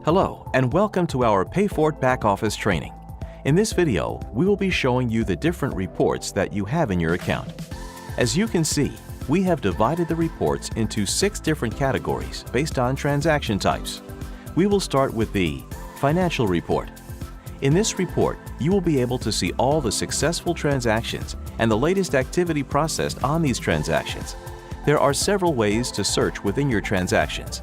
Hello and welcome to our PayFort back office training. In this video, we will be showing you the different reports that you have in your account. As you can see, we have divided the reports into 6 different categories based on transaction types. We will start with the Financial Report. In this report, you will be able to see all the successful transactions and the latest activity processed on these transactions. There are several ways to search within your transactions.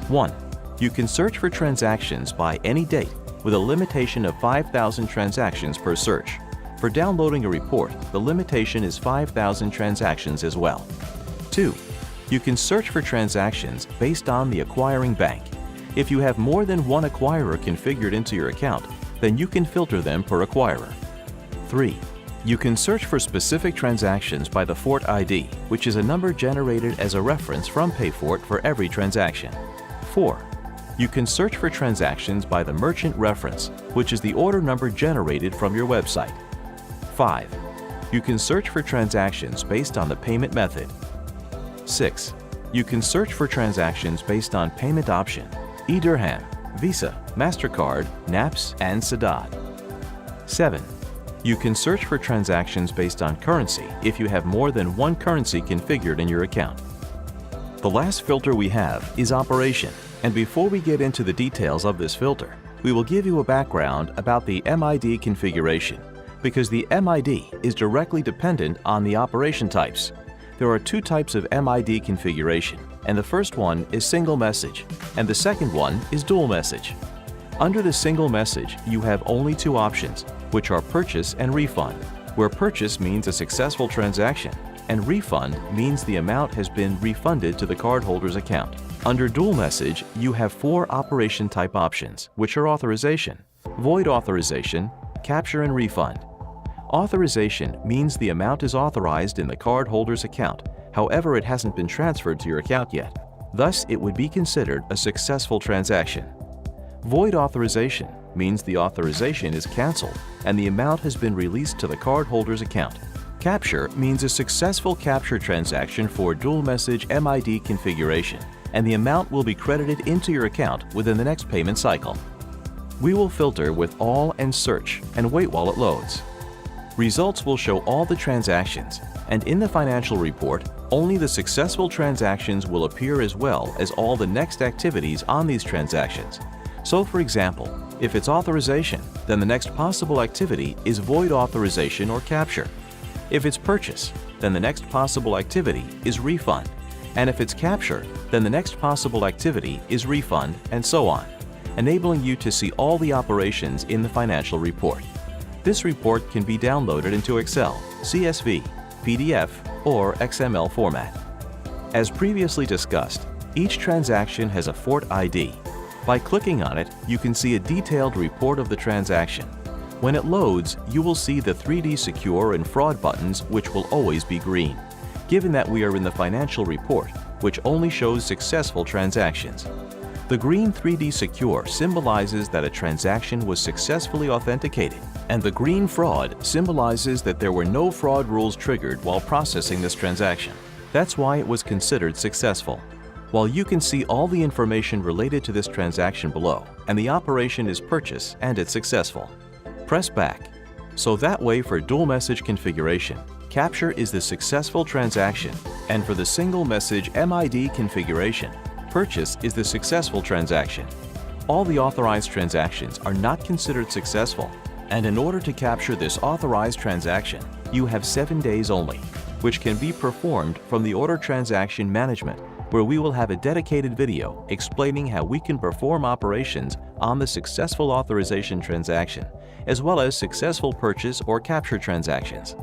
1. You can search for transactions by any date with a limitation of 5,000 transactions per search. For downloading a report, the limitation is 5,000 transactions as well. 2. You can search for transactions based on the acquiring bank. If you have more than one acquirer configured into your account, then you can filter them per acquirer. 3. You can search for specific transactions by the Fort ID, which is a number generated as a reference from PayFort for every transaction. 4. You can search for transactions by the merchant reference, which is the order number generated from your website. 5. You can search for transactions based on the payment method. 6. You can search for transactions based on payment option, eDirham, Visa, MasterCard, NAPS, and Sadad. 7. You can search for transactions based on currency if you have more than one currency configured in your account. The last filter we have is Operation, and before we get into the details of this filter, we will give you a background about the MID configuration, because the MID is directly dependent on the operation types. There are 2 types of MID configuration, and the first one is single message, and the second one is dual message. Under the single message, you have only 2 options, which are purchase and refund, where purchase means a successful transaction, and refund means the amount has been refunded to the cardholder's account. Under dual message, you have 4 operation type options, which are authorization, void authorization, capture and refund. Authorization means the amount is authorized in the cardholder's account, however it hasn't been transferred to your account yet. Thus, it would be considered a successful transaction. Void authorization means the authorization is canceled and the amount has been released to the cardholder's account. Capture means a successful capture transaction for dual message MID configuration, and the amount will be credited into your account within the next payment cycle. We will filter with all and search and wait while it loads. Results will show all the transactions, and in the financial report, only the successful transactions will appear as well as all the next activities on these transactions. So for example, if it's authorization, then the next possible activity is void authorization or capture. If it's purchase, then the next possible activity is refund. And if it's capture, then the next possible activity is refund, and so on, enabling you to see all the operations in the financial report. This report can be downloaded into Excel, CSV, PDF, or XML format. As previously discussed, each transaction has a Fort ID. By clicking on it, you can see a detailed report of the transaction. When it loads, you will see the 3D Secure and Fraud buttons, which will always be green, given that we are in the financial report, which only shows successful transactions. The green 3D Secure symbolizes that a transaction was successfully authenticated, and the green Fraud symbolizes that there were no fraud rules triggered while processing this transaction. That's why it was considered successful. While you can see all the information related to this transaction below, and the operation is purchase and it's successful. Press back. So that way for dual message configuration, capture is the successful transaction, and for the single message MID configuration, purchase is the successful transaction. All the authorized transactions are not considered successful, and in order to capture this authorized transaction, you have 7 days only, which can be performed from the Order Transaction Management, where we will have a dedicated video explaining how we can perform operations on the successful authorization transaction, as well as successful purchase or capture transactions.